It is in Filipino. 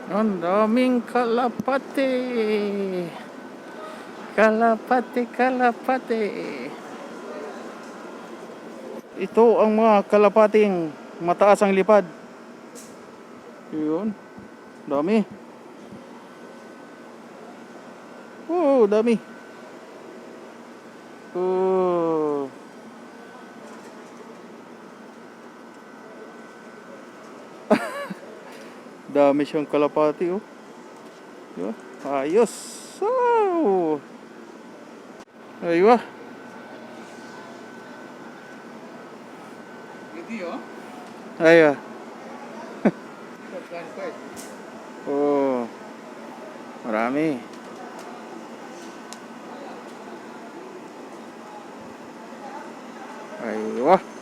Ang daming kalapate. Kalapate, kalapate. Ito ang mga kalapating mataas ang lipad. Yun. Dami. Oh, dami. Oh. Dami siyang kalapati, oh. Diba? Ayos. Oh. Aywa. Video? Aywa. Pagkaan ko eh. Oh. Marami. Aywa.